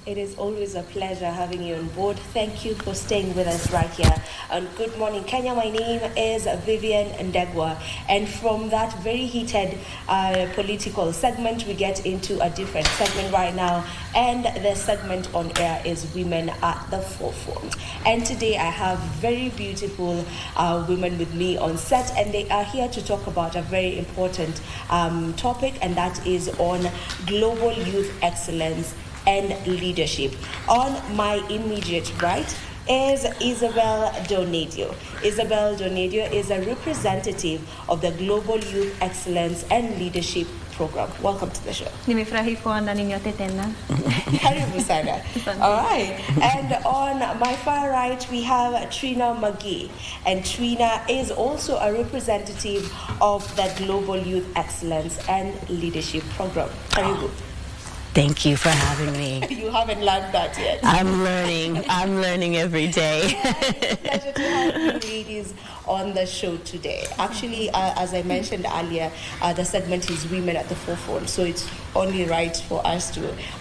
It is always a pleasure having you on board. Thank you for staying with us right here. And good morning, Kenya. My name is Vivian Ndegwa. And from that very heated political segment, we get into a different segment right now. And the segment on air is Women at the Forefront. And today I have very beautiful women with me on set. And they are here to talk about a very important topic. And that is on global youth excellence and leadership. On my immediate right is Isabel Donadio. Isabel Donadio is a representative of the Global Youth Excellence and Leadership Program. Welcome to the show. Nimefurahi kuona ninyote tena. Karibu sana. All right. And on my far right, we have Trina McGee. And Trina is also a representative of the Global Youth Excellence and Leadership Program. Karibu. Thank you for having me. You haven't learned that yet. I'm learning every day. It's a pleasure to have you ladies on the show today. Actually, as I mentioned earlier, the segment is Women at the Forefront, so it's only right for us to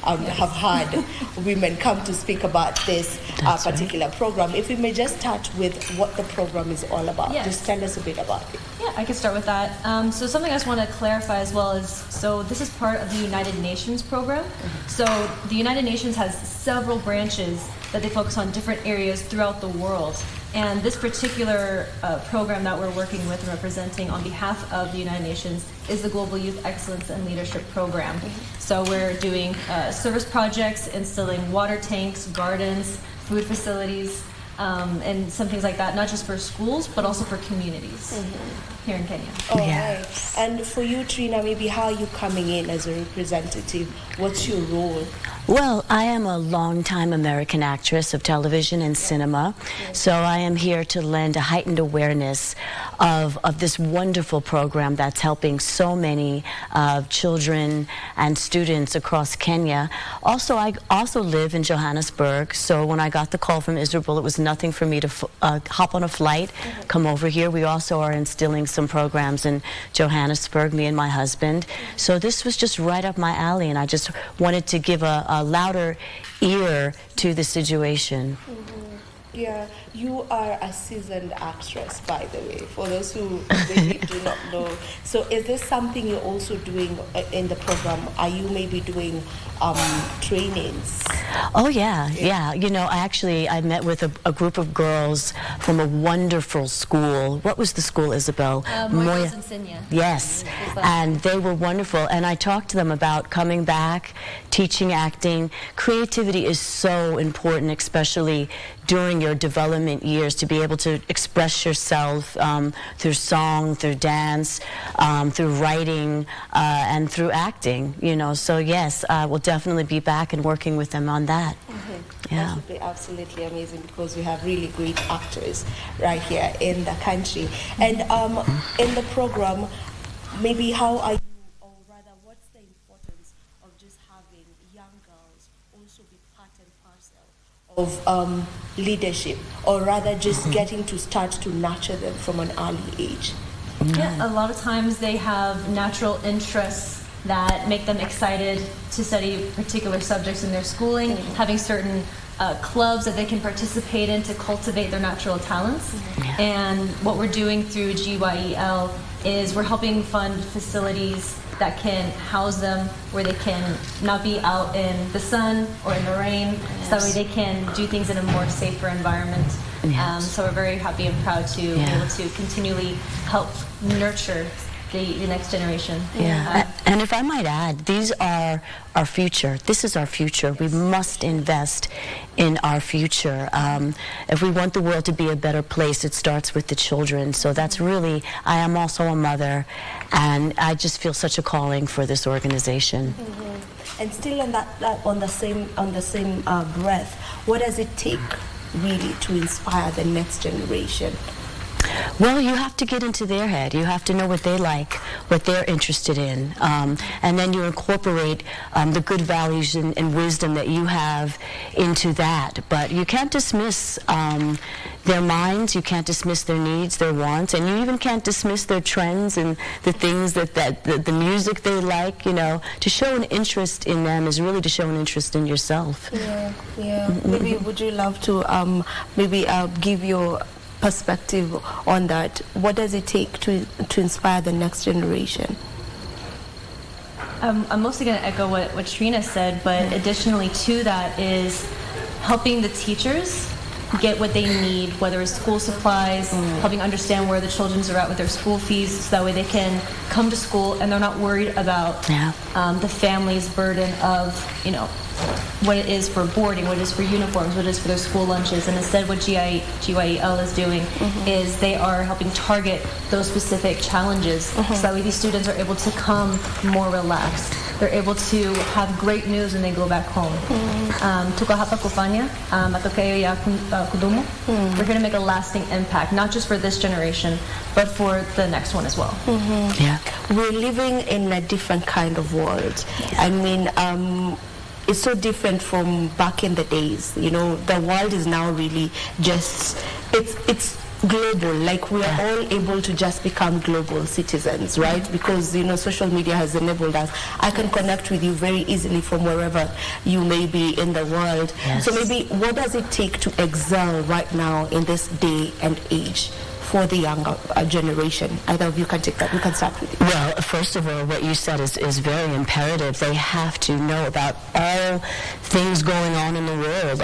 have had women come to speak about this particular program. If we may just start with what the program is all about. Yes. Just tell us a bit about it. Yeah, I can start with that. So something I just want to clarify as well is, so this is part of the United Nations program. So the United Nations has several branches that they focus on different areas throughout the world. And this particular program that we're working with and representing on behalf of the United Nations is the Global Youth Excellence and Leadership Program. So we're doing service projects, installing water tanks, gardens, food facilities, and some things like that, not just for schools, but also for communities here in Kenya. All right. And for you, Trina, maybe how are you coming in as a representative? What's your role? Well, I am a longtime American actress of television and cinema, so I am here to lend a heightened awareness of this wonderful program that's helping so many children and students across Kenya. Also, I also live in Johannesburg, so when I got the call from Israel, it was nothing for me to hop on a flight, come over here. We also are instilling some programs in Johannesburg, me and my husband. So this was just right up my alley, and I just wanted to give a louder ear to the situation. Yeah, you are a seasoned actress, by the way, for those who maybe do not know. So is this something you're also doing in the program? Are you maybe doing trainings? Oh, yeah. You know, I met with a group of girls from a wonderful school. What was the school, Isabel? Moya Insignia. Yes, and they were wonderful. And I talked to them about coming back, teaching acting. Creativity is so important, especially during your development years, to be able to express yourself through song, through dance, through writing, and through acting, you know. So yes, I will definitely be back and working with them on that. Yeah. That would be absolutely amazing, because we have really great actors right here in the country. And in the program, maybe how are you, or rather what's the importance of just having young girls also be part and parcel of leadership, or rather just getting to start to nurture them from an early age? Yeah, a lot of times they have natural interests that make them excited to study particular subjects in their schooling, having certain clubs that they can participate in to cultivate their natural talents. And what we're doing through GYEL is we're helping fund facilities that can house them, where they can not be out in the sun or in the rain, so that way they can do things in a more safer environment. So we're very happy and proud to be able to continually help nurture the next generation. And if I might add, these are our future. This is our future. We must invest in our future. If we want the world to be a better place, it starts with the children. So that's really, I am also a mother, and I just feel such a calling for this organization. And still on on the same breath, what does it take really to inspire the next generation? Well, you have to get into their head. You have to know what they like, what they're interested in, and then you incorporate the good values and wisdom that you have into that. But you can't dismiss their minds, you can't dismiss their needs, their wants, and you even can't dismiss their trends and the things that the music they like. You know, to show an interest in them is really to show an interest in yourself. Yeah. Maybe would you love to give your perspective on that? What does it take to inspire the next generation? I'm mostly going to echo what Trina said, but additionally to that is helping the teachers get what they need, whether it's school supplies, helping understand where the children are at with their school fees, so that way they can come to school and they're not worried about the family's burden of, you know, what it is for boarding, what it is for uniforms, what it is for their school lunches. And instead what GYEL is doing is they are helping target those specific challenges, so that way these students are able to come more relaxed. They're able to have great news when they go back home. Tuko hapa kufanya matokeo ya kudumu. We're here to make a lasting impact, not just for this generation, but for the next one as well. Yeah, we're living in a different kind of world. I mean, it's so different from back in the days. You know, the world is now really just, it's global. Like, we are all able to just become global citizens, right? Because, you know, social media has enabled us. I can connect with you very easily from wherever you may be in the world. So maybe what does it take to excel right now in this day and age for the younger generation? Either of you can take that. We can start with you. Well, first of all, what you said is very imperative. They have to know about all things going on in the world.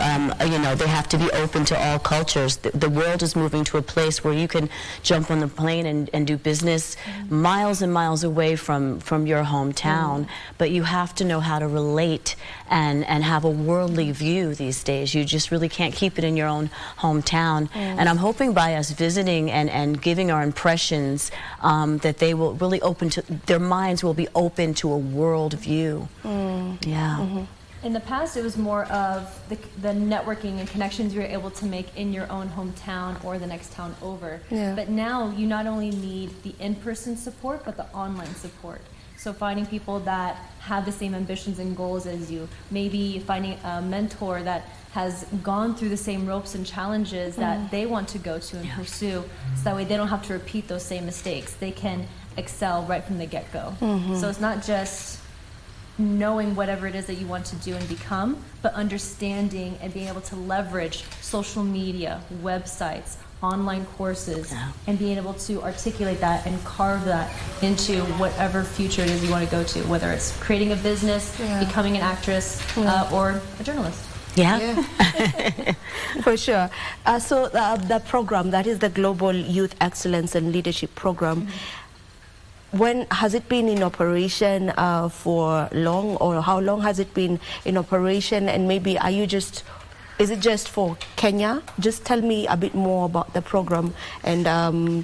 You know, they have to be open to all cultures. The world is moving to a place where you can jump on the plane and do business miles and miles away from your hometown. But you have to know how to relate and have a worldly view these days. You just really can't keep it in your own hometown. And I'm hoping by us visiting and giving our impressions that they will really their minds will be open to a world view. In the past, it was more of the networking and connections you're able to make in your own hometown or the next town over. But now you not only need the in-person support, but the online support. So finding people that have the same ambitions and goals as you, maybe finding a mentor that has gone through the same ropes and challenges that they want to go to and pursue, so that way they don't have to repeat those same mistakes. They can excel right from the get-go. So it's not just knowing whatever it is that you want to do and become, but understanding and being able to leverage social media, websites, online courses, and being able to articulate that and carve that into whatever future it is you want to go to, whether it's creating a business, becoming an actress, or a journalist. For sure. So the program, that is the Global Youth Excellence and Leadership Program, when has it been in operation for long, or how long has it been in operation? And maybe is it just for Kenya? Just tell me a bit more about the program and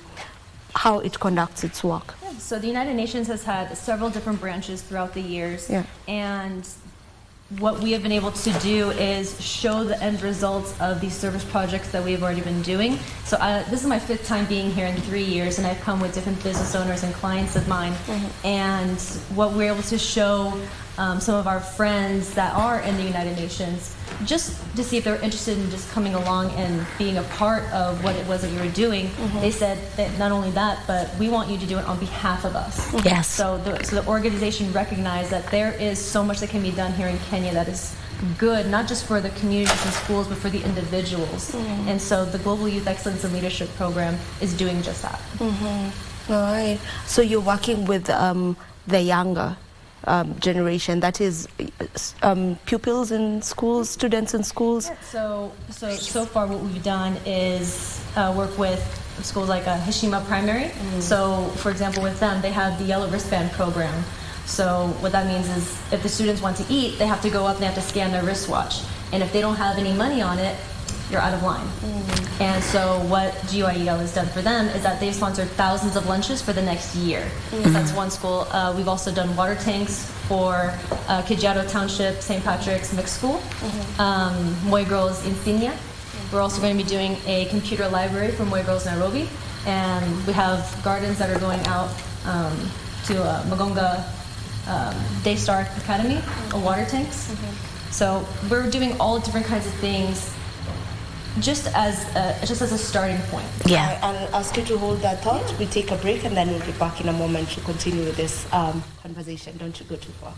how it conducts its work. So the United Nations has had several different branches throughout the years, and what we have been able to do is show the end results of these service projects that we have already been doing. So this is my 5th time being here in 3 years, and I've come with different business owners and clients of mine. And what we're able to show some of our friends that are in the United Nations, just to see if they're interested in just coming along and being a part of what it was that you were doing. They said that not only that, but we want you to do it on behalf of us. So the organization recognized that there is so much that can be done here in Kenya that is good, not just for the communities and schools, but for the individuals. And so the Global Youth Excellence and Leadership Program is doing just that. All right. So you're working with the younger generation, that is pupils in schools, students in schools? So far what we've done is work with schools like Hishima Primary. So for example, with them, they have the Yellow Wristband program. So what that means is if the students want to eat, they have to go up and they have to scan their wristwatch. And if they don't have any money on it, you're out of line. And so what GYEL has done for them is that they've sponsored thousands of lunches for the next year. So that's one school. We've also done water tanks for Kajiado Township, St. Patrick's Mixed School, Moy Girls Insignia. We're also going to be doing a computer library for Moy Girls Nairobi. and we have gardens that are going out to Magonga Daystar Academy, water tanks. So we're doing all different kinds of things just as a starting point. Yeah. I'll ask you to hold that thought. We take a break and then we'll be back in a moment to continue with this conversation. Don't you go too far.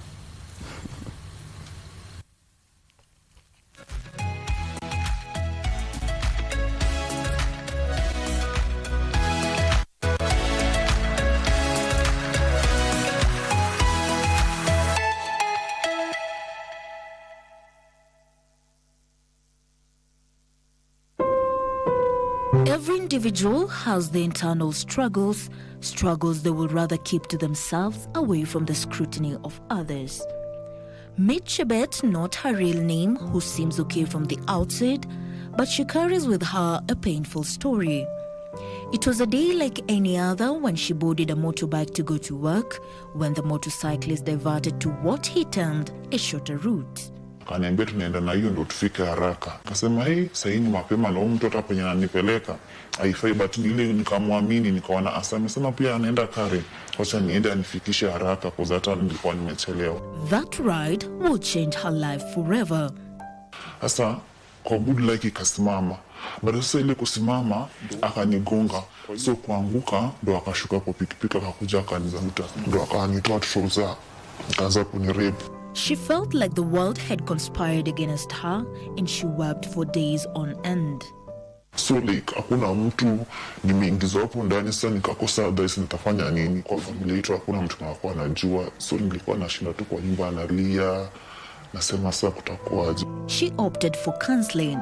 Every individual has their internal struggles they will rather keep to themselves away from the scrutiny of others. Meet Chebet, not her real name, who seems okay from the outside, but she carries with her a painful story. It was a day like any other when she boarded a motorbike to go to work, when the motorcyclist diverted to what he termed a shorter route. Kaniambia tunaenda na hiyo ndo tufike haraka. Akasema sasa ni mapema na mtu hata penye ananipeleka haifai, but ile nikamwamini, nikaona amesema pia anaenda Karen, acha niende anifikishe haraka kwa sababu hata nilikuwa nimechelewa. That ride will change her life forever. Sasa kwa good luck ikasimama. Baada sasa ile kusimama akanigonga. So kuanguka ndo akashuka kwa pikipiki akakuja akanivuta. Ndo akanitoa trouser. Akaanza kunirape. She felt like the world had conspired against her and she wept for days on end. So like hakuna mtu nimeingizwa hapo ndani, sasa nikakosa advice nitafanya nini. Kwa familia yetu hakuna mtu anakuwa anajua, so nilikuwa nashinda tu kwa nyumba analia, nasema sasa kutakuwaje. She opted for counseling.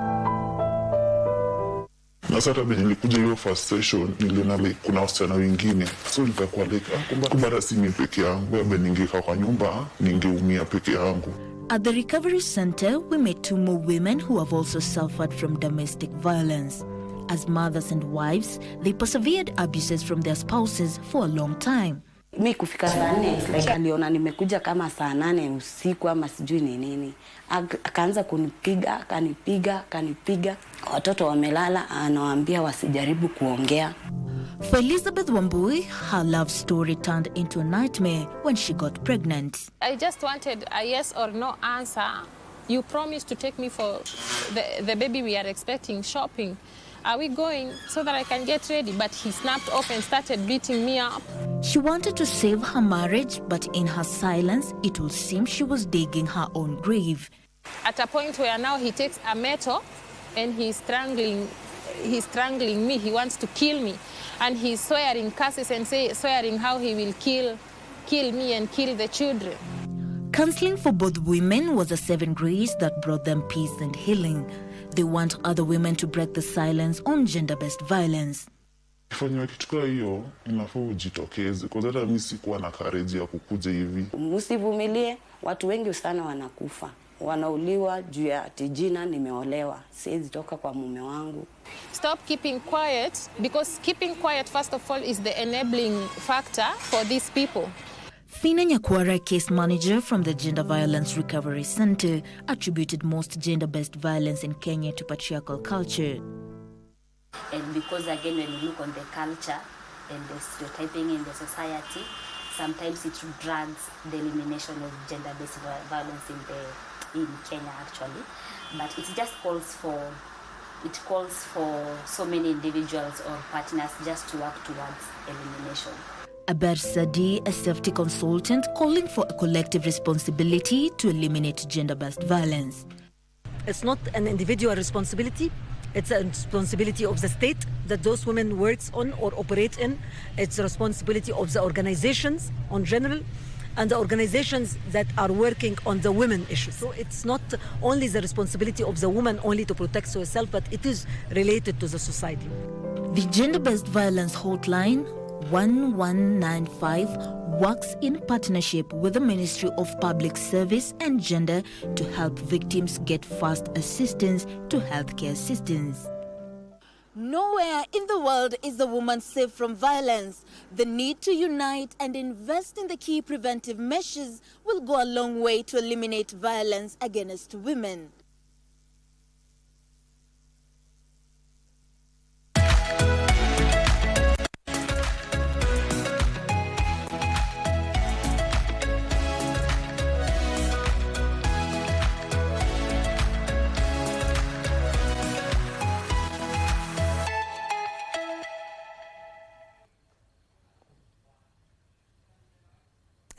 Na sasa hata nilikuja hiyo first session niliona like kuna wasichana wengine, so nikakuwa like kumbe si mimi peke yangu, bado ningekaa kwa nyumba ningeumia peke yangu. At the recovery center, we met 2 more women who have also suffered from domestic violence. As mothers and wives, they persevered abuses from their spouses for a long time. Mi kufika saa 4 like aliona nimekuja kama saa 8 usiku ama sijui ni nini. Akaanza kanipiga. Watoto wamelala, anawaambia wasijaribu kuongea. For Elizabeth Wambui, her love story turned into a nightmare when she got pregnant. I just wanted a yes or no answer. You promised to take me for the baby we are expecting shopping. Are we going so that I can get ready? But he snapped off and started beating me up. She wanted to save her marriage, but in her silence, it would seem she was digging her own grave. At a point where now he takes a metal and he's strangling me. He wants to kill me. And he's swearing curses and swearing how he will kill me and kill the children. Counseling for both women was a 7 grace that brought them peace and healing. They want other women to break the silence on gender-based violence. Ifanywa kitu kama hiyo inafaa ujitokeze, kwa sababu mimi sikuwa na courage ya kukuja hivi. Msivumilie, watu wengi sana wanakufa. Wanauliwa juu ya jina nimeolewa, siwezi toka kwa mume wangu. Stop keeping quiet, because keeping quiet first of all is the enabling factor for these people. Fina Nyakwara, case manager from the Gender Violence Recovery Center, attributed most gender-based violence in Kenya to patriarchal culture. And because again, when you look on the culture and the stereotyping in the society, sometimes it drags the elimination of gender-based violence in Kenya actually. But it just calls for so many individuals or partners just to work towards elimination. Abed Sadi, a safety consultant, calling for a collective responsibility to eliminate gender-based violence. It's not an individual responsibility. It's a responsibility of the state that those women works on or operate in. It's a responsibility of the organizations in general and the organizations that are working on the women issue. So it's not only the responsibility of the woman only to protect herself, but it is related to the society. The gender-based violence hotline 1195 works in partnership with the Ministry of Public Service and Gender to help victims get fast assistance to healthcare assistance. Nowhere in the world is the woman safe from violence. The need to unite and invest in the key preventive measures will go a long way to eliminate violence against women.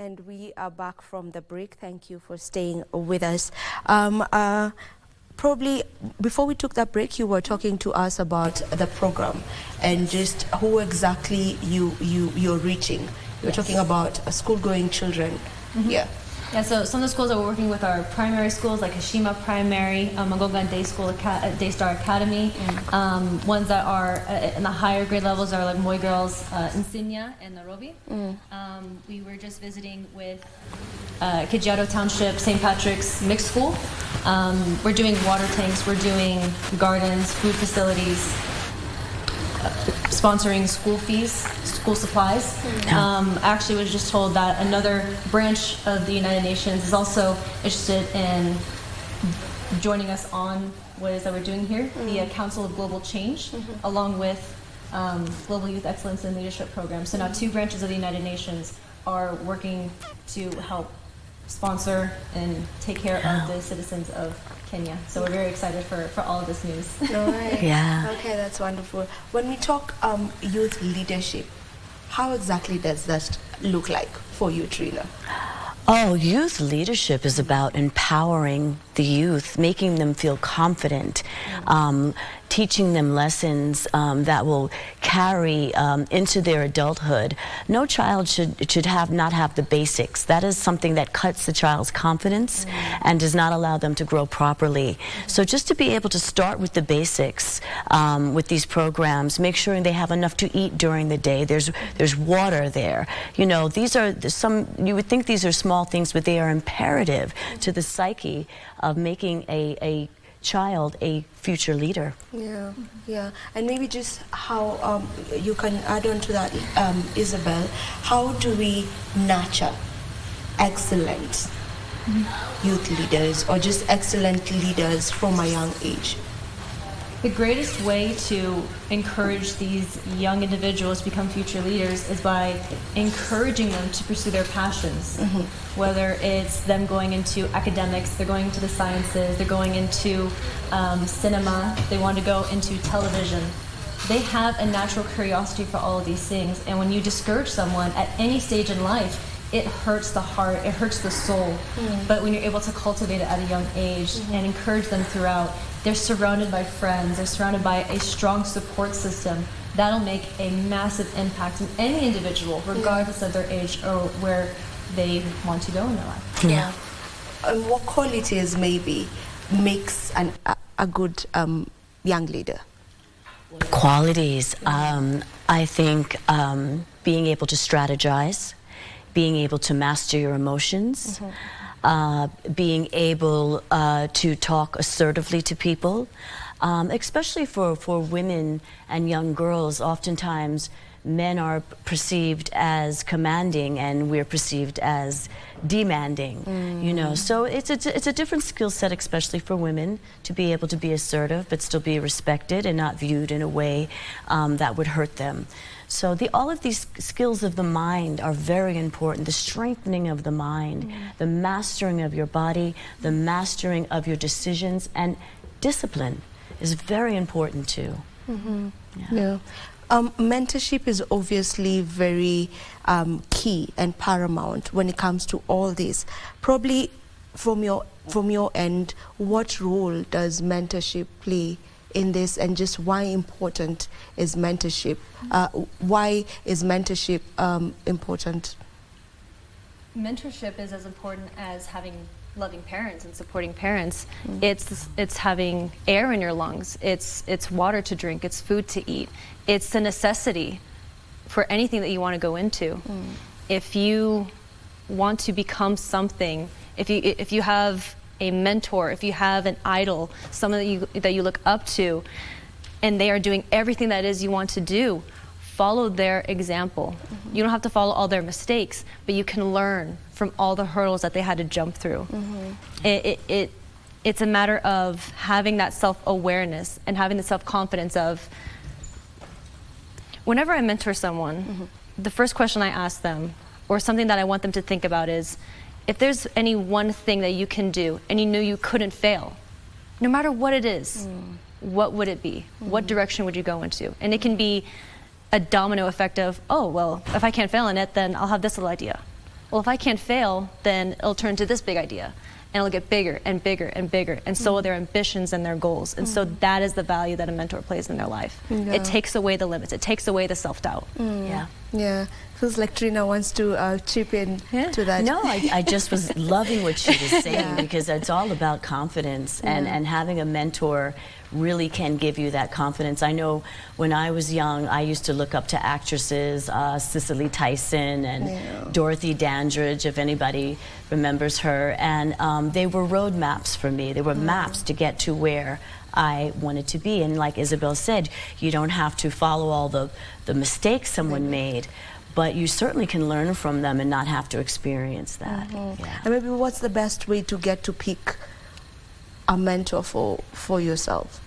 And we are back from the break. Thank you for staying with us. Probably before we took that break, you were talking to us about the program and just who exactly you're reaching. You're talking about school-going children. Yeah. Yeah, so some of the schools that we're working with are primary schools like Hashima Primary, Magoga Day School, Daystar Academy. Ones that are in the higher grade levels are like Moy Girls, Insignia, and Nairobi. We were just visiting with Kajiado Township, St. Patrick's Mixed School. We're doing water tanks, we're doing gardens, food facilities, sponsoring school fees, school supplies. Actually was just told that another branch of the United Nations is also interested in joining us on what it is that we're doing here, the Council of Global Change, along with Global Youth Excellence and Leadership Program. So now 2 branches of the United Nations are working to help sponsor and take care of the citizens of Kenya. So we're very excited for all of this news. All right. Yeah. Okay, that's wonderful. When we talk youth leadership, how exactly does that look like for you, Trina? Oh, youth leadership is about empowering the youth, making them feel confident, teaching them lessons that will carry into their adulthood. No child should not have the basics. That is something that cuts the child's confidence and does not allow them to grow properly. So just to be able to start with the basics with these programs, make sure they have enough to eat during the day. There's water there. You know, these are you would think these are small things, but they are imperative to the psyche of making a child a future leader. Yeah, yeah. And maybe just how you can add on to that, Isabel, how do we nurture excellent youth leaders or just excellent leaders from a young age? The greatest way to encourage these young individuals to become future leaders is by encouraging them to pursue their passions. Whether it's them going into academics, they're going into the sciences, they're going into cinema, they want to go into television. They have a natural curiosity for all of these things, and when you discourage someone at any stage in life, it hurts the heart, it hurts the soul. But when you're able to cultivate it at a young age and encourage them throughout, they're surrounded by friends, they're surrounded by a strong support system. That'll make a massive impact in any individual, regardless of their age or where they want to go in their life. Yeah. And what qualities maybe makes a good young leader? Qualities, I think being able to strategize, being able to master your emotions, being able to talk assertively to people, especially for women and young girls. Oftentimes men are perceived as commanding and we're perceived as demanding, you know. So it's a different skill set, especially for women, to be able to be assertive but still be respected and not viewed in a way that would hurt them. So all of these skills of the mind are very important. The strengthening of the mind, the mastering of your body, the mastering of your decisions, and discipline is very important too. Yeah. Mentorship is obviously very key and paramount when it comes to all this. Probably from your end, what role does mentorship play in this, and just why important is mentorship? Why is mentorship important? Mentorship is as important as having loving parents and supporting parents. It's having air in your lungs. It's water to drink. It's food to eat. It's a necessity for anything that you want to go into. If you want to become something, if you have a mentor, if you have an idol, someone that you look up to, and they are doing everything that it is you want to do, follow their example. You don't have to follow all their mistakes, but you can learn from all the hurdles that they had to jump through. It's a matter of having that self-awareness and having the self-confidence of, whenever I mentor someone, the first question I ask them, or something that I want them to think about, is, if there's any one thing that you can do and you knew you couldn't fail, no matter what it is, what would it be? What direction would you go into? And it can be a domino effect of, oh, well, if I can't fail in it, then I'll have this little idea. well, if I can't fail, then it'll turn to this big idea. And it'll get bigger and bigger and bigger, and so will their ambitions and their goals. And so that is the value that a mentor plays in their life. It takes away the limits. It takes away the self-doubt. Yeah. Feels like Trina wants to chip in to that. No, I just was loving what she was saying because it's all about confidence, and having a mentor really can give you that confidence. I know when I was young, I used to look up to actresses, Cicely Tyson and Dorothy Dandridge, if anybody remembers her, and they were roadmaps for me. They were maps to get to where I wanted to be. And like Isabel said, you don't have to follow all the mistakes someone made, but you certainly can learn from them and not have to experience that. And maybe what's the best way to get to pick a mentor for yourself?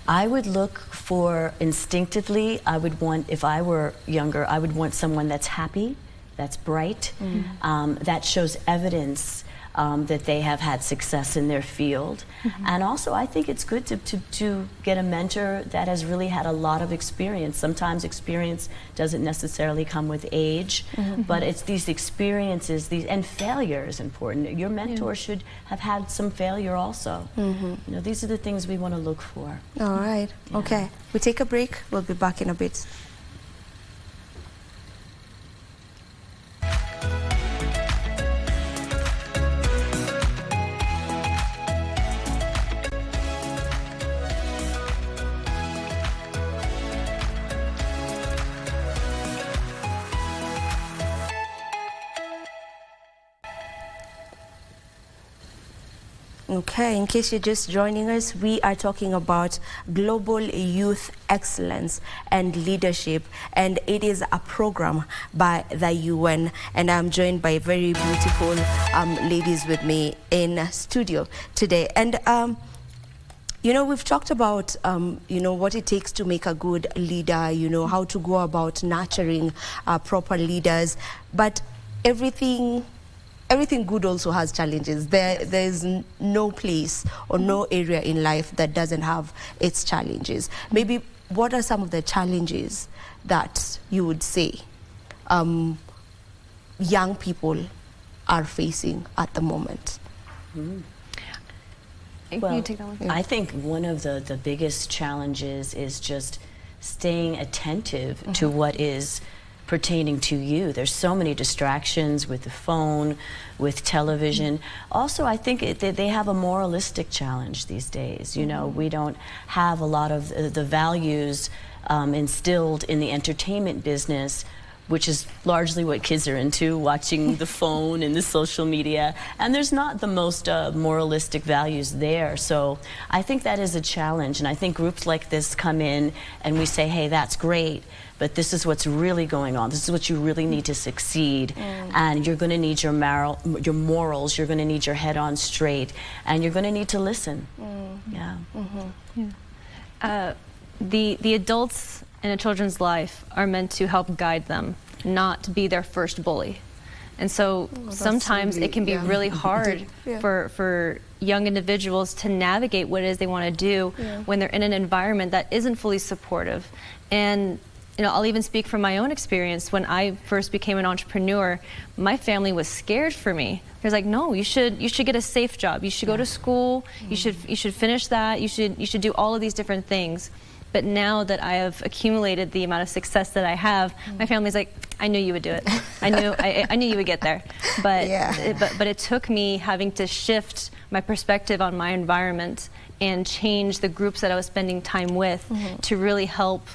I would look for, instinctively, I would want, if I were younger, I would want someone that's happy, that's bright, that shows evidence that they have had success in their field. And also, I think it's good to get a mentor that has really had a lot of experience. Sometimes experience doesn't necessarily come with age, but it's these experiences, and failure is important. Your mentor should have had some failure also. You know, these are the things we want to look for. All right. Okay. We take a break. We'll be back in a bit. Okay, in case you're just joining us, we are talking about global youth excellence and leadership, and it is a program by the UN, and I'm joined by very beautiful ladies with me in studio today. And you know, we've talked about you know, what it takes to make a good leader, you know, how to go about nurturing proper leaders, but everything good also has challenges. There's no place or no area in life that doesn't have its challenges. Maybe what are some of the challenges that you would say young people are facing at the moment? Well, you take that one? I think one of the biggest challenges is just staying attentive to what is pertaining to you. There's so many distractions with the phone, with television. Also, I think they have a moralistic challenge these days. You know, we don't have a lot of the values instilled in the entertainment business, which is largely what kids are into, watching the phone and the social media. And there's not the most moralistic values there. So I think that is a challenge. And I think groups like this come in and we say, hey, that's great, but this is what's really going on. This is what you really need to succeed. And you're going to need your morals, you're going to need your head on straight, and you're going to need to listen. The adults in a children's life are meant to help guide them, not to be their first bully. And so sometimes it can be really hard for young individuals to navigate what it is they want to do when they're in an environment that isn't fully supportive. And you know, I'll even speak from my own experience. When I first became an entrepreneur, my family was scared for me. They was like, no, you should get a safe job. You should go to school. You should finish that. You should do all of these different things. But now that I have accumulated the amount of success that I have, my family's like, I knew you would do it. I knew you would get there. But it took me having to shift my perspective on my environment and change the groups that I was spending time with to really help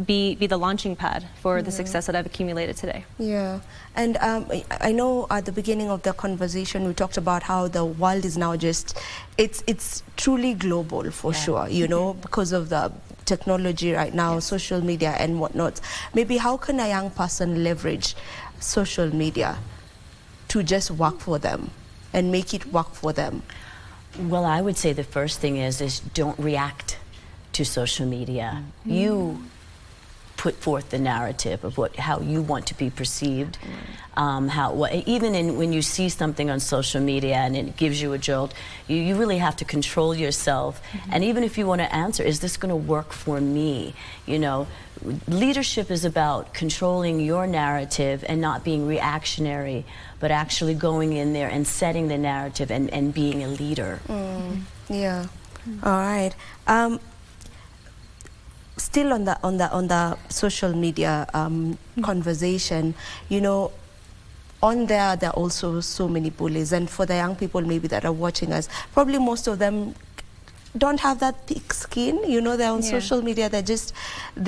be the launching pad for the success that I've accumulated today. Yeah, and I know at the beginning of the conversation we talked about how the world is now just, it's truly global for sure, you know, because of the technology right now, social media and whatnot. Maybe how can a young person leverage social media to just work for them and make it work for them? Well, I would say the first thing is don't react to social media. You put forth the narrative of how you want to be perceived. Even when you see something on social media and it gives you a jolt, you really have to control yourself. And even if you want to answer, is this going to work for me? You know, leadership is about controlling your narrative and not being reactionary, but actually going in there and setting the narrative and being a leader. Yeah. All right. Still on the social media conversation, you know, on there are also so many bullies, and for the young people maybe that are watching us, probably most of them don't have that thick skin. You know, they're on social media,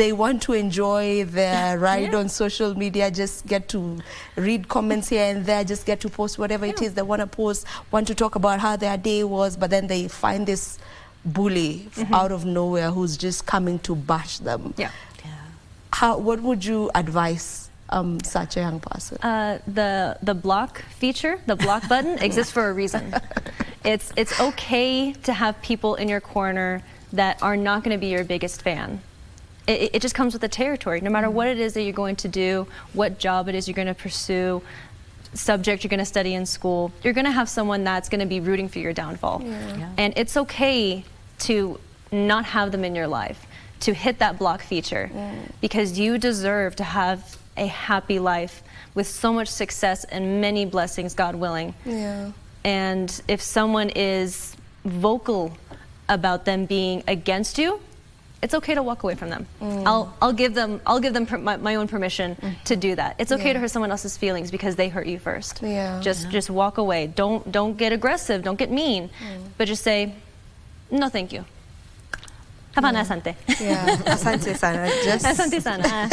they want to enjoy their ride on social media, just get to read comments here and there, just get to post whatever it is they want to post, want to talk about how their day was, but then they find this bully out of nowhere who's just coming to bash them. What would you advise such a young person? The block feature, the block button, exists for a reason. It's okay to have people in your corner that are not going to be your biggest fan. It just comes with the territory. No matter what it is that you're going to do, what job it is you're going to pursue, subject you're going to study in school, you're going to have someone that's going to be rooting for your downfall. And it's okay to not have them in your life, to hit that block feature, because you deserve to have a happy life with so much success and many blessings, God willing. And if someone is vocal about them being against you, it's okay to walk away from them. I'll give them my own permission to do that. It's okay to hurt someone else's feelings because they hurt you first. Just walk away. Don't get aggressive. Don't get mean. But just say, no, thank you. Have an asante. Asante sana. Asante sana.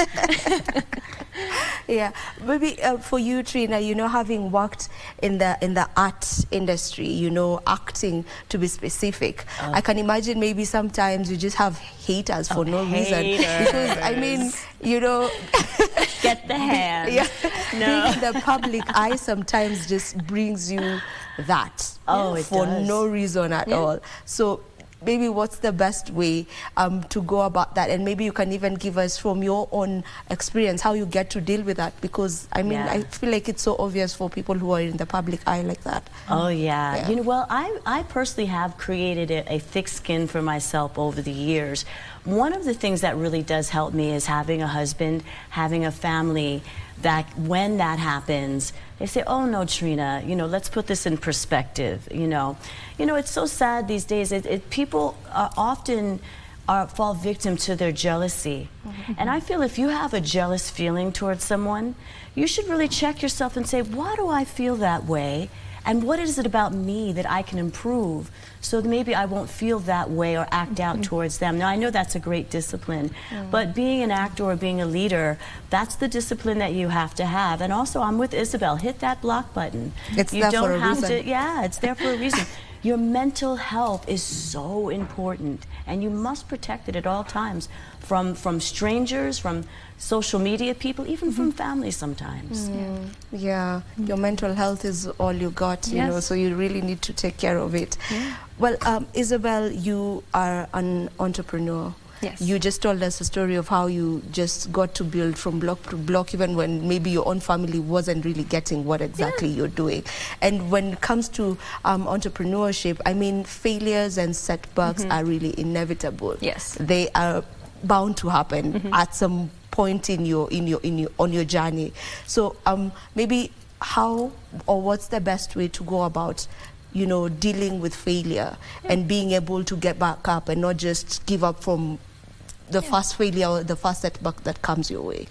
Maybe for you, Trina, you know, having worked in the art industry, you know, acting to be specific, I can imagine maybe sometimes you just have haters for no reason. Because I mean, you know, get the hand. Being in the public eye sometimes just brings you that for no reason at all. So maybe what's the best way to go about that? And maybe you can even give us from your own experience how you get to deal with that, because I mean, I feel like it's so obvious for people who are in the public eye like that. You know, well, I personally have created a thick skin for myself over the years. One of the things that really does help me is having a husband, having a family, that when that happens, they say, oh no, Trina, you know, let's put this in perspective. You know, it's so sad these days. People often fall victim to their jealousy. And I feel if you have a jealous feeling towards someone, you should really check yourself and say, why do I feel that way? And what is it about me that I can improve so that maybe I won't feel that way or act out towards them? Now, I know that's a great discipline, but being an actor or being a leader, that's the discipline that you have to have. And also, I'm with Isabel. Hit that block button. It's there for a reason. It's there for a reason. Your mental health is so important, and you must protect it at all times, from strangers, from social media people, even from family sometimes. Your mental health is all you got, you know, so you really need to take care of it. Well, Isabel, you are an entrepreneur. You just told us a story of how you just got to build from block to block, even when maybe your own family wasn't really getting what exactly you're doing. And when it comes to entrepreneurship, I mean, failures and setbacks are really inevitable. They are bound to happen at some point on your journey. So maybe how or what's the best way to go about, you know, dealing with failure and being able to get back up and not just give up from the first failure or the first setback that comes your way?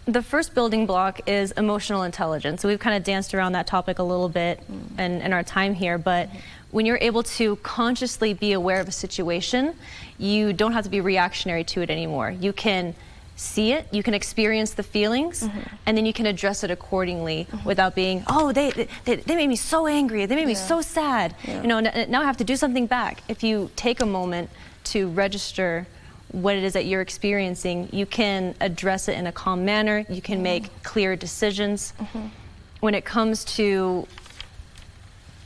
The first building block is emotional intelligence. So we've kind of danced around that topic a little bit in our time here, but when you're able to consciously be aware of a situation, you don't have to be reactionary to it anymore. You can see it, you can experience the feelings, and then you can address it accordingly without being, oh, they made me so angry, they made me so sad. You know, now I have to do something back. If you take a moment to register what it is that you're experiencing, you can address it in a calm manner, you can make clear decisions. When it comes to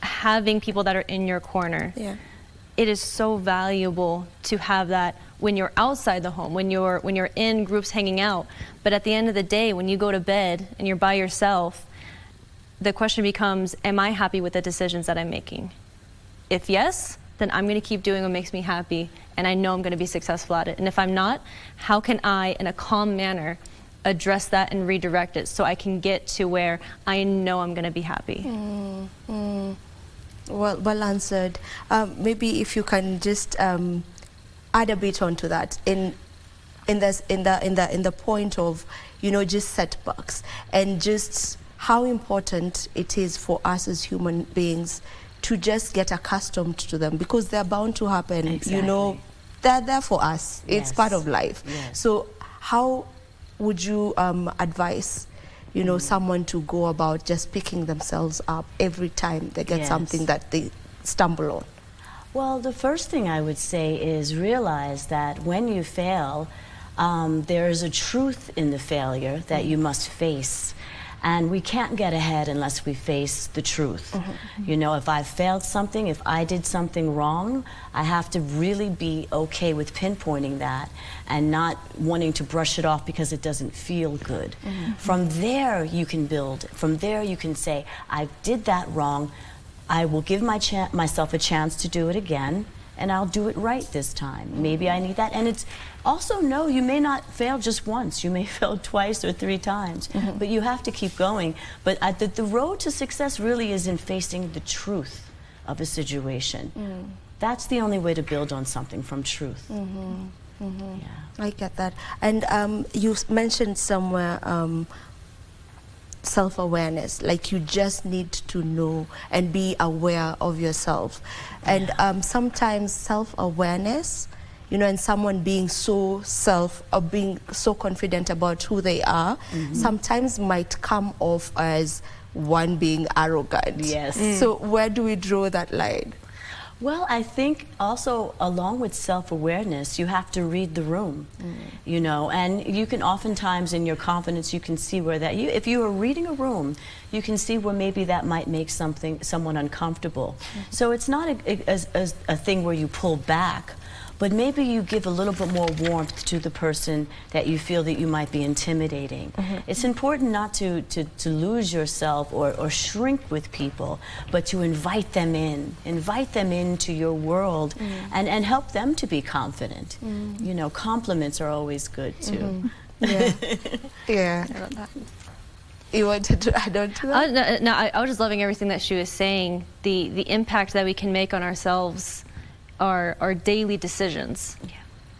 having people that are in your corner, it is so valuable to have that when you're outside the home, when you're in groups hanging out. But at the end of the day, when you go to bed and you're by yourself, the question becomes, am I happy with the decisions that I'm making? If yes, then I'm going to keep doing what makes me happy, and I know I'm going to be successful at it. And if I'm not, how can I, in a calm manner, address that and redirect it so I can get to where I know I'm going to be happy? Well answered. Maybe if you can just add a bit onto that in the point of, you know, just setbacks and just how important it is for us as human beings to just get accustomed to them, because they're bound to happen. Exactly. You know, they're there for us. It's part of life. Yes. So how would you advise, you know, someone to go about just picking themselves up every time they get something that they stumble on? Well, the first thing I would say is realize that when you fail, there is a truth in the failure that you must face. And we can't get ahead unless we face the truth. You know, if I failed something, if I did something wrong, I have to really be okay with pinpointing that and not wanting to brush it off because it doesn't feel good. From there, you can build. From there, you can say, I did that wrong. I will give myself a chance to do it again, and I'll do it right this time. Maybe I need that. And it's also, no, you may not fail just once. You may fail twice or 3 times, but you have to keep going. But the road to success really is in facing the truth of a situation. That's the only way to build on something, from truth. Yeah. I get that. And you mentioned somewhere self-awareness, like you just need to know and be aware of yourself. And sometimes self-awareness, you know, and someone being so being so confident about who they are, sometimes might come off as one being arrogant. Yes. So where do we draw that line? Well, I think also along with self-awareness, you have to read the room, you know, and you can oftentimes in your confidence, you can see where that, if you are reading a room, you can see where maybe that might make someone uncomfortable. So it's not a thing where you pull back, but maybe you give a little bit more warmth to the person that you feel that you might be intimidating. It's important not to lose yourself or shrink with people, but to invite them into your world and help them to be confident. You know, compliments are always good too. Yeah. Yeah. I love that. You wanted to add on to that? No, I was just loving everything that she was saying, the impact that we can make on ourselves. Our daily decisions,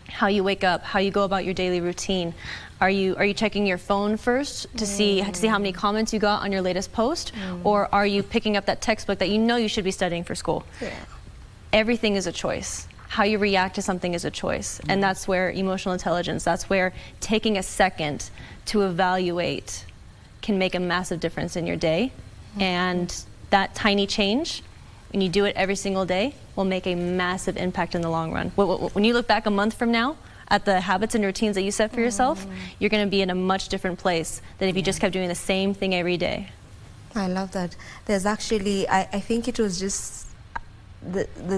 how you wake up, how you go about your daily routine. Are you checking your phone first to see how many comments you got on your latest post, or are you picking up that textbook that you know you should be studying for school? Everything is a choice. How you react to something is a choice, and that's where emotional intelligence, that's where taking a second to evaluate can make a massive difference in your day, and that tiny change, when you do it every single day, will make a massive impact in the long run. When you look back a month from now at the habits and routines that you set for yourself, you're going to be in a much different place than if you just kept doing the same thing every day. I love that. There's actually, I think it was just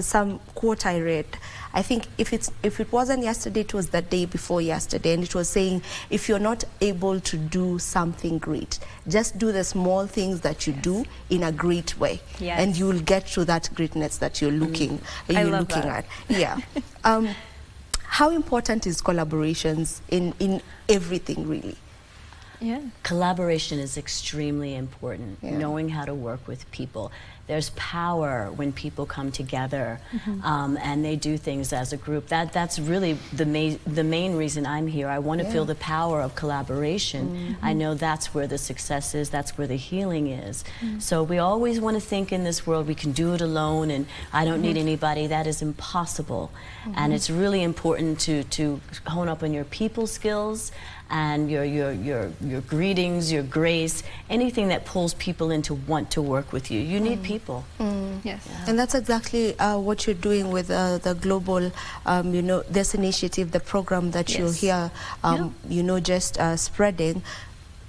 some quote I read. I think if it wasn't yesterday, it was the day before yesterday, and it was saying, if you're not able to do something great, just do the small things that you do in a great way, and you will get to that greatness that you're looking at. Yeah. How important is collaborations in everything, really? Collaboration is extremely important. Knowing how to work with people. There's power when people come together and they do things as a group. That's really the main reason I'm here. I want to feel the power of collaboration. I know that's where the success is, that's where the healing is. So we always want to think in this world we can do it alone and I don't need anybody. That is impossible. And it's really important to hone up on your people skills and your greetings, your grace, anything that pulls people in to want to work with you. You need people. Yes. And that's exactly what you're doing with the global, you know, this initiative, the program that you're here, you know, just spreading.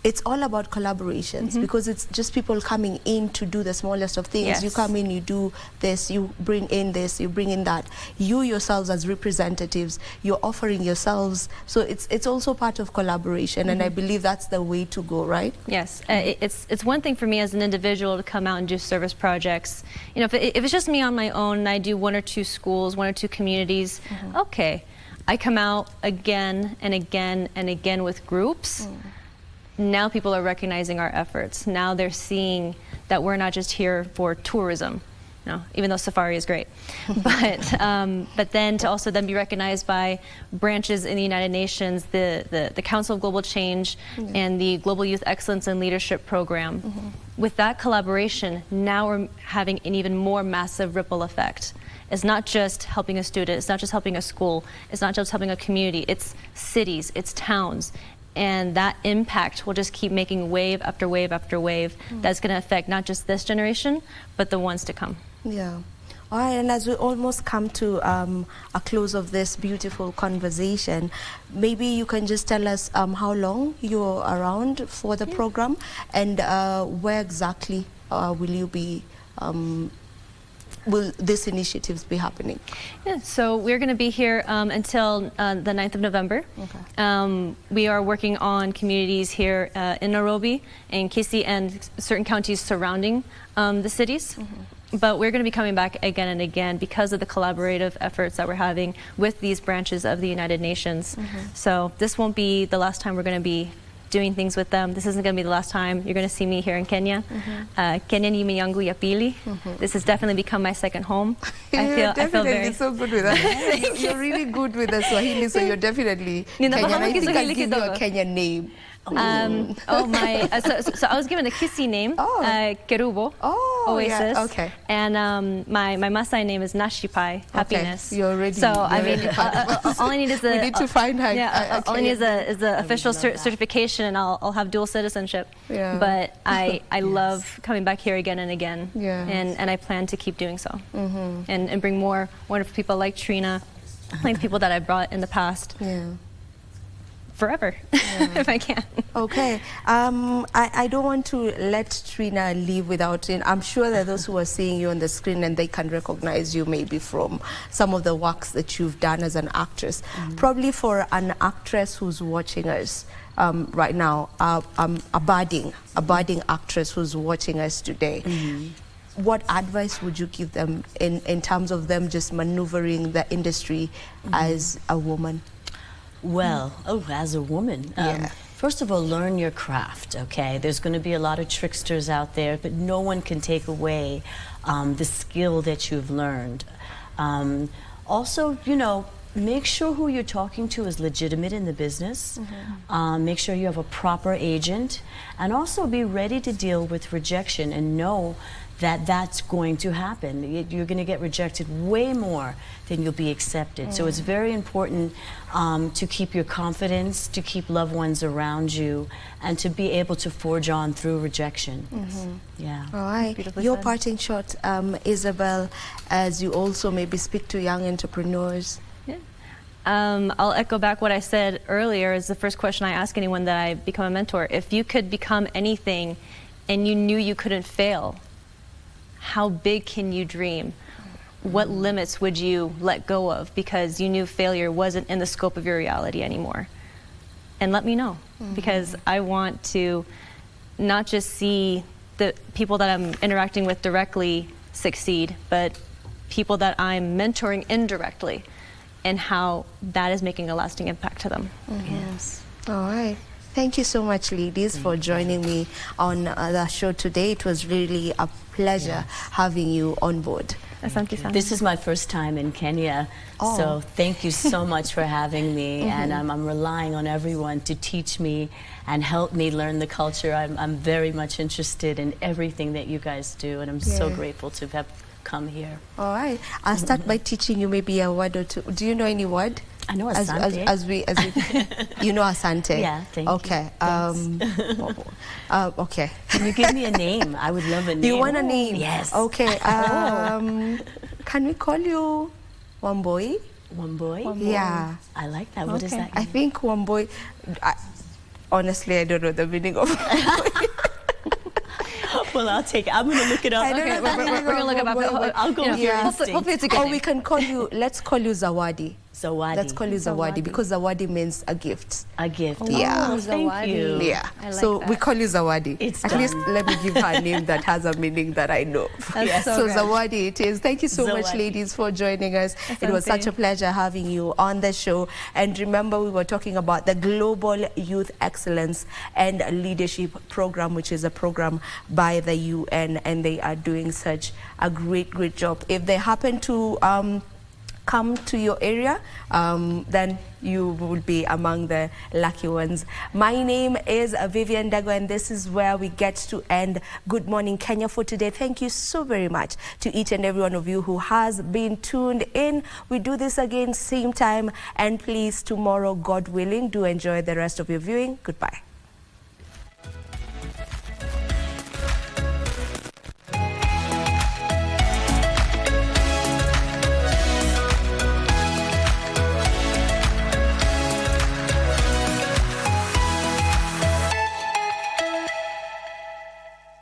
it's all about collaborations, because it's just people coming in to do the smallest of things. Yes. You come in, you do this, you bring in this, you bring in that. You yourselves as representatives, you're offering yourselves. So it's also part of collaboration, and I believe that's the way to go, right? Yes, it's one thing for me as an individual to come out and do service projects. You know, if it's just me on my own and I do 1 or 2 schools, 1 or 2 communities, okay. I come out again and again and again with groups. Now people are recognizing our efforts. Now they're seeing that we're not just here for tourism. No, even though safari is great, but then to also then be recognized by branches in the United Nations, the Council of Global Change, and the Global Youth Excellence and Leadership Program. With that collaboration, now we're having an even more massive ripple effect. It's not just helping a student, it's not just helping a school, it's not just helping a community, it's cities, it's towns. And that impact will just keep making wave after wave after wave. That's going to affect not just this generation, but the ones to come. Yeah. All right, and as we almost come to a close of this beautiful conversation, maybe you can just tell us how long you're around for the program, and where exactly will you be, will these initiatives be happening? Yeah, so we're going to be here until the 9th of November. Okay. We are working on communities here in Nairobi and Kisii and certain counties surrounding the cities. But we're going to be coming back again and again because of the collaborative efforts that we're having with these branches of the United Nations. So this won't be the last time we're going to be doing things with them. This isn't going to be the last time you're going to see me here in Kenya. Kenya ni nyumba yangu ya pili. This has definitely become my second home. I feel very so good with that. You're really good with the Swahili, so you're definitely Kenyan. I think I'll give you a Kenyan name. so I was given a Kisii name, Kerubo, Oasis. Yeah, okay. And my Maasai name is Nashipai, happiness. You're already. So I mean, all I need is we need to find her. All I need is the official certification, and I'll have dual citizenship. Yeah. But I love coming back here again and again. Yeah. And I plan to keep doing so. And bring more wonderful people like Trina, like people that I brought in the past. Yeah. Forever, if I can. Okay. I don't want to let Trina leave without it. I'm sure that those who are seeing you on the screen and they can recognize you maybe from some of the works that you've done as an actress. Probably for an actress who's watching us right now, a budding actress who's watching us today. What advice would you give them in terms of them just maneuvering the industry as a woman? Well, as a woman, first of all, learn your craft, okay? There's going to be a lot of tricksters out there, but no one can take away the skill that you've learned. Also, you know, make sure who you're talking to is legitimate in the business. Make sure you have a proper agent, and also be ready to deal with rejection and know that that's going to happen. You're going to get rejected way more than you'll be accepted. So it's very important to keep your confidence, to keep loved ones around you, and to be able to forge on through rejection. Yeah. All right. Beautifully Your said. parting shot, Isabel, as you also maybe speak to young entrepreneurs. I'll echo back what I said earlier. Is the first question I ask anyone that I become a mentor. If you could become anything and you knew you couldn't fail, how big can you dream? What limits would you let go of because you knew failure wasn't in the scope of your reality anymore? And let me know, because I want to not just see the people that I'm interacting with directly succeed, but people that I'm mentoring indirectly, and how that is making a lasting impact to them. Yes. All right. Thank you so much, ladies, for joining me on the show today. It was really a pleasure having you on board. Asante sana. This is my first time in Kenya, so thank you so much for having me. And I'm relying on everyone to teach me and help me learn the culture. I'm very much interested in everything that you guys do, and I'm so grateful to have come here. All right. I'll start by teaching you maybe a word or two. Do you know any word? I know asante. As we you know asante? Yeah, thank you. Okay. Can you give me a name? I would love a name. You want a name? Yes. Okay. Can we call you Wamboi? Wamboi? Yeah. I like that. What does that mean? I think Wamboi, Honestly, I don't know the meaning of Well, I'll take it. I'm going to look it up. Okay, we're going to look it up. I'll go with your instinct. Hopefully it's a good Or name. we can call you, let's call you Zawadi. Zawadi. Let's call you Zawadi because Zawadi means a gift. A gift. Yeah. Oh, thank you. Yeah. I like So that. we call you Zawadi. It's At done. least let me give her a name that has a meaning that I know. That's so So good. Zawadi it is. Thank you so much, Zawadi. ladies, for joining us. It was such a pleasure having you on the show. And remember, we were talking about the Global Youth Excellence and Leadership Program, which is a program by the UN, and they are doing such a great job. If they happen to come to your area, then you will be among the lucky ones. My name is Vivian Dago, and this is where we get to end Good Morning Kenya for today. Thank you so very much to each and every one of you who has been tuned in. We do this again same time, and please, tomorrow, God willing, do enjoy the rest of your viewing. Goodbye.